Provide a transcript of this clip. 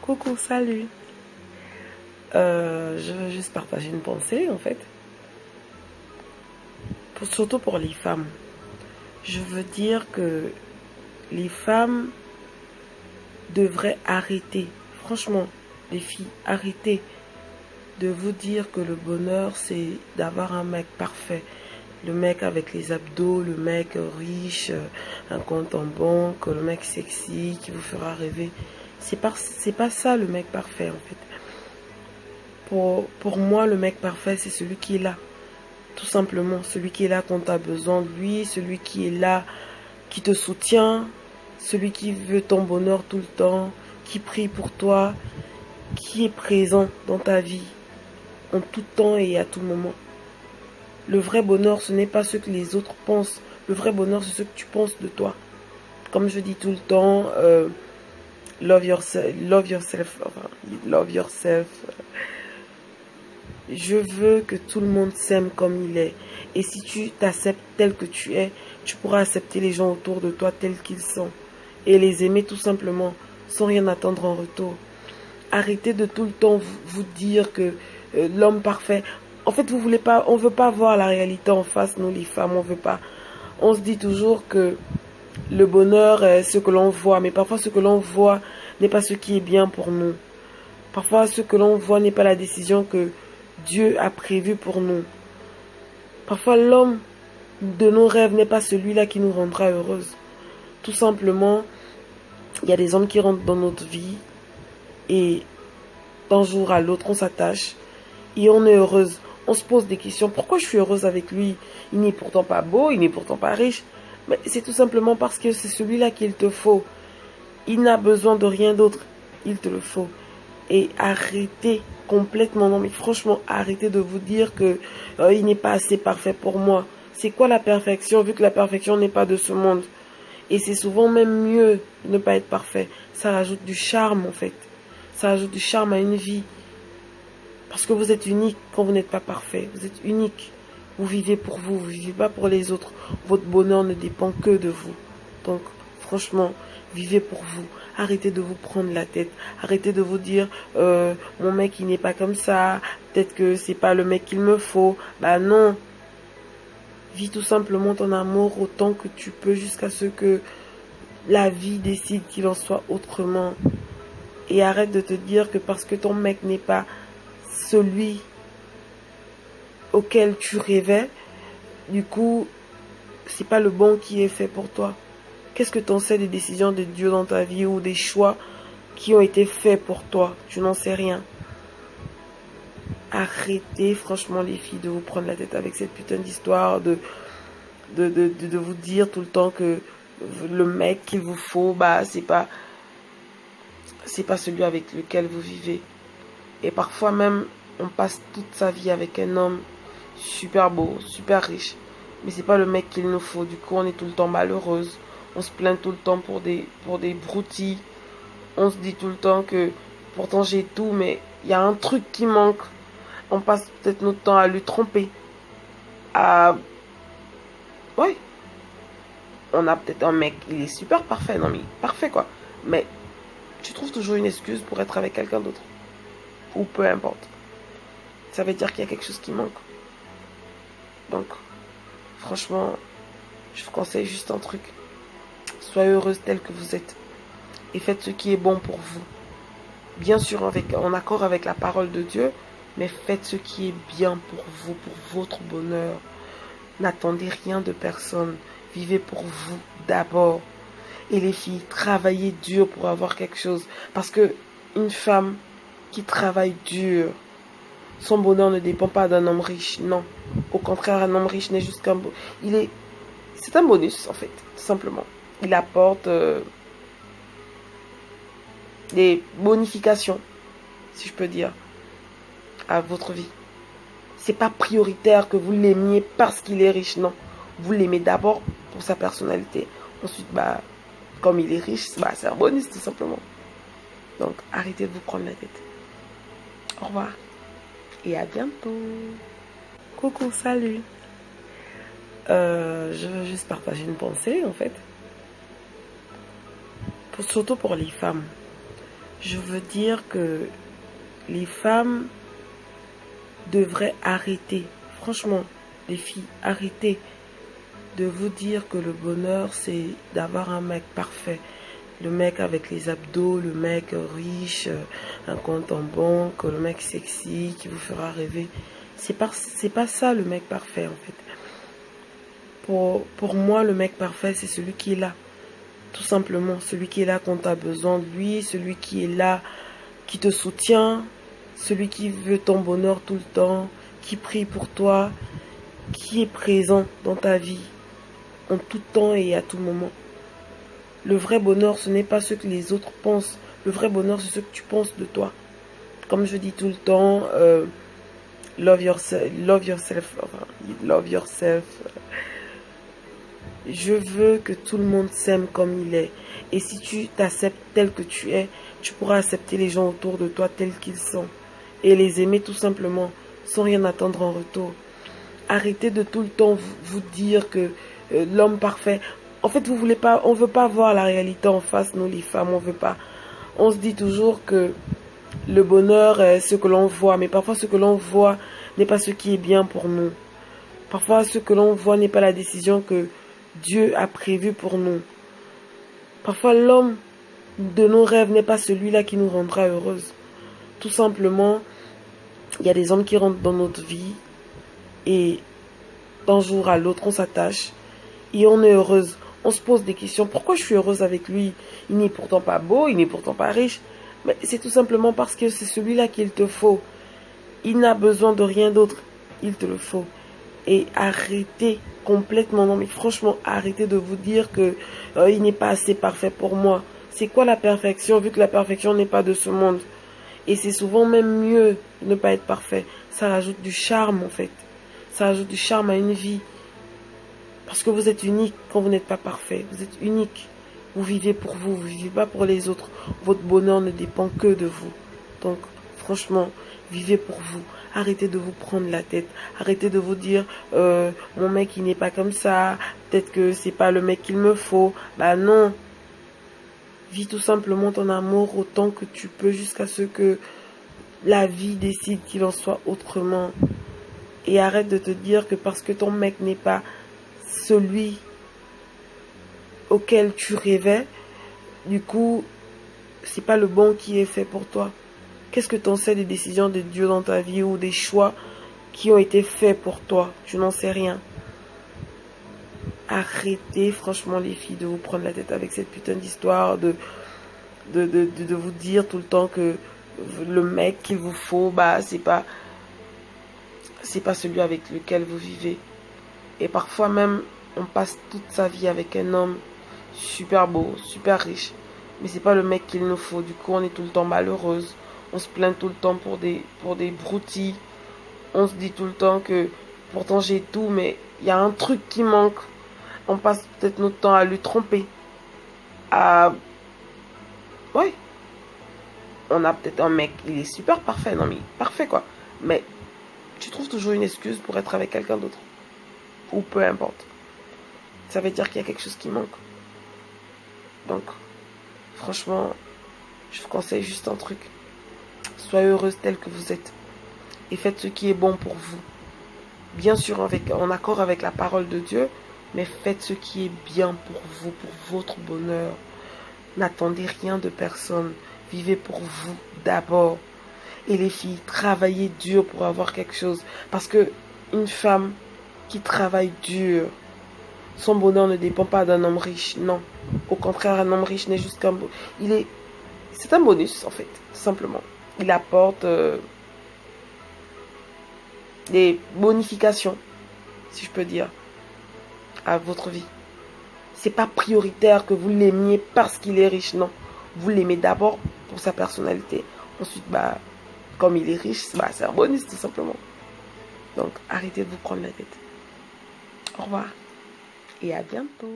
Coucou, salut. Je veux juste partager une pensée en fait, surtout pour les femmes. Je veux dire que les femmes devraient arrêter, franchement, les filles, arrêtez de vous dire que le bonheur c'est d'avoir un mec parfait. Le mec avec les abdos, le mec riche, un compte en banque, le mec sexy qui vous fera rêver. C'est pas ça le mec parfait en fait. Pour moi, le mec parfait, c'est celui qui est là. Tout simplement, celui qui est là quand tu as besoin de lui, celui qui est là, qui te soutient, celui qui veut ton bonheur tout le temps, qui prie pour toi, qui est présent dans ta vie, en tout temps et à tout moment. Le vrai bonheur, ce n'est pas ce que les autres pensent. Le vrai bonheur, c'est ce que tu penses de toi. Comme je dis tout le temps, love yourself, love yourself. Je veux que tout le monde s'aime comme il est. Et si tu t'acceptes tel que tu es, tu pourras accepter les gens autour de toi tels qu'ils sont. Et les aimer tout simplement, sans rien attendre en retour. Arrêtez de tout le temps vous dire que l'homme parfait... En fait, on veut pas voir la réalité en face, nous les femmes, on veut pas. On se dit toujours que le bonheur est ce que l'on voit, mais parfois ce que l'on voit n'est pas ce qui est bien pour nous. Parfois ce que l'on voit n'est pas la décision que Dieu a prévu pour nous. Parfois l'homme de nos rêves n'est pas celui-là qui nous rendra heureuse. Tout simplement, il y a des hommes qui rentrent dans notre vie et d'un jour à l'autre on s'attache et on est heureuse. On se pose des questions. Pourquoi je suis heureuse avec lui? Il n'est pourtant pas beau, il n'est pourtant pas riche. Mais c'est tout simplement parce que c'est celui-là qu'il te faut. Il n'a besoin de rien d'autre. Il te le faut. Et arrêtez complètement, non mais franchement, arrêtez de vous dire que il n'est pas assez parfait pour moi. C'est quoi la perfection, vu que la perfection n'est pas de ce monde? Et c'est souvent même mieux de ne pas être parfait. Ça rajoute du charme en fait. Ça rajoute du charme à une vie. Parce que vous êtes unique quand vous n'êtes pas parfait. Vous êtes unique. Vous vivez pour vous, vous ne vivez pas pour les autres. Votre bonheur ne dépend que de vous. Donc, franchement, vivez pour vous. Arrêtez de vous prendre la tête. Arrêtez de vous dire, mon mec, il n'est pas comme ça. Peut-être que c'est pas le mec qu'il me faut. Bah non. Vis tout simplement ton amour autant que tu peux jusqu'à ce que la vie décide qu'il en soit autrement. Et arrête de te dire que parce que ton mec n'est pas celui auquel tu rêvais, du coup, c'est pas le bon qui est fait pour toi. Qu'est-ce que tu en sais des décisions de Dieu dans ta vie ou des choix qui ont été faits pour toi? Tu n'en sais rien. Arrêtez, franchement, les filles, de vous prendre la tête avec cette putain d'histoire, de vous dire tout le temps que le mec qu'il vous faut, bah, c'est pas celui avec lequel vous vivez. Et parfois même, on passe toute sa vie avec un homme super beau, super riche. Mais c'est pas le mec qu'il nous faut. Du coup, on est tout le temps malheureuse. On se plaint tout le temps pour des broutilles. On se dit tout le temps que pourtant j'ai tout, mais il y a un truc qui manque. On passe peut-être notre temps à lui tromper. Ouais. On a peut-être un mec, il est super parfait. Non mais parfait quoi. Mais tu trouves toujours une excuse pour être avec quelqu'un d'autre. Ou peu importe. Ça veut dire qu'il y a quelque chose qui manque. Donc, franchement, je vous conseille juste un truc. Soyez heureuse telle que vous êtes. Et faites ce qui est bon pour vous. Bien sûr, en accord avec la parole de Dieu. Mais faites ce qui est bien pour vous, pour votre bonheur. N'attendez rien de personne. Vivez pour vous d'abord. Et les filles, travaillez dur pour avoir quelque chose. Parce que une femme qui travaille dur, son bonheur ne dépend pas d'un homme riche, non. Au contraire, un homme riche n'est juste qu'un... C'est un bonus, en fait, tout simplement. Il apporte des bonifications, si je peux dire, à votre vie. C'est pas prioritaire que vous l'aimiez parce qu'il est riche, non. Vous l'aimez d'abord pour sa personnalité. Ensuite, bah, comme il est riche, bah, c'est un bonus, tout simplement. Donc, arrêtez de vous prendre la tête. Au revoir. Et à bientôt. Coucou, salut. Je veux juste partager une pensée en fait. Surtout pour les femmes. Je veux dire que les femmes devraient arrêter, franchement, les filles, arrêtez de vous dire que le bonheur, c'est d'avoir un mec parfait. Le mec avec les abdos, le mec riche, un compte en banque, le mec sexy qui vous fera rêver. C'est pas ça le mec parfait en fait. Pour moi, le mec parfait, c'est celui qui est là. Tout simplement, celui qui est là quand tu as besoin de lui, celui qui est là, qui te soutient, celui qui veut ton bonheur tout le temps, qui prie pour toi, qui est présent dans ta vie en tout temps et à tout moment. Le vrai bonheur, ce n'est pas ce que les autres pensent. Le vrai bonheur, c'est ce que tu penses de toi. Comme je dis tout le temps, love yourself, love yourself. Je veux que tout le monde s'aime comme il est. Et si tu t'acceptes tel que tu es, tu pourras accepter les gens autour de toi tels qu'ils sont. Et les aimer tout simplement, sans rien attendre en retour. Arrêtez de tout le temps vous dire que l'homme parfait... En fait, on veut pas voir la réalité en face, nous les femmes, on veut pas. On se dit toujours que le bonheur est ce que l'on voit, mais parfois ce que l'on voit n'est pas ce qui est bien pour nous. Parfois ce que l'on voit n'est pas la décision que Dieu a prévue pour nous. Parfois l'homme de nos rêves n'est pas celui-là qui nous rendra heureuse. Tout simplement, il y a des hommes qui rentrent dans notre vie et d'un jour à l'autre on s'attache et on est heureuse. On se pose des questions. Pourquoi je suis heureuse avec lui? Il n'est pourtant pas beau, il n'est pourtant pas riche. Mais c'est tout simplement parce que c'est celui-là qu'il te faut. Il n'a besoin de rien d'autre. Il te le faut. Et arrêtez complètement, non mais franchement, arrêtez de vous dire que il n'est pas assez parfait pour moi. C'est quoi la perfection, vu que la perfection n'est pas de ce monde? Et c'est souvent même mieux de ne pas être parfait. Ça rajoute du charme en fait. Ça rajoute du charme à une vie. Parce que vous êtes unique quand vous n'êtes pas parfait. Vous êtes unique. Vous vivez pour vous. Vous ne vivez pas pour les autres. Votre bonheur ne dépend que de vous. Donc, franchement, vivez pour vous. Arrêtez de vous prendre la tête. Arrêtez de vous dire, mon mec, il n'est pas comme ça. Peut-être que c'est pas le mec qu'il me faut. Bah non. Vis tout simplement ton amour autant que tu peux jusqu'à ce que la vie décide qu'il en soit autrement. Et arrête de te dire que parce que ton mec n'est pas celui auquel tu rêvais, du coup, c'est pas le bon qui est fait pour toi. Qu'est-ce que tu en sais des décisions de Dieu dans ta vie ou des choix qui ont été faits pour toi? Je n'en sais rien. Arrêtez, franchement, les filles, de vous prendre la tête avec cette putain d'histoire, de vous dire tout le temps que le mec qu'il vous faut, bah, c'est pas celui avec lequel vous vivez. Et parfois même, on passe toute sa vie avec un homme super beau, super riche. Mais c'est pas le mec qu'il nous faut. Du coup, on est tout le temps malheureuse. On se plaint tout le temps pour des broutilles. On se dit tout le temps que pourtant j'ai tout, mais il y a un truc qui manque. On passe peut-être notre temps à lui tromper. Oui. On a peut-être un mec, il est super parfait. Non mais parfait quoi. Mais tu trouves toujours une excuse pour être avec quelqu'un d'autre. Ou peu importe. Ça veut dire qu'il y a quelque chose qui manque. Donc, franchement, je vous conseille juste un truc. Soyez heureuse telle que vous êtes. Et faites ce qui est bon pour vous. Bien sûr, en accord avec la parole de Dieu. Mais faites ce qui est bien pour vous, pour votre bonheur. N'attendez rien de personne. Vivez pour vous d'abord. Et les filles, travaillez dur pour avoir quelque chose. Parce que une femme qui travaille dur, son bonheur ne dépend pas d'un homme riche, non. Au contraire, un homme riche n'est juste qu'un... C'est un bonus, en fait, tout simplement. Il apporte des bonifications, si je peux dire, à votre vie. C'est pas prioritaire que vous l'aimiez parce qu'il est riche, non. Vous l'aimez d'abord pour sa personnalité. Ensuite, bah, comme il est riche, bah, c'est un bonus, tout simplement. Donc, arrêtez de vous prendre la tête. Au revoir et à bientôt.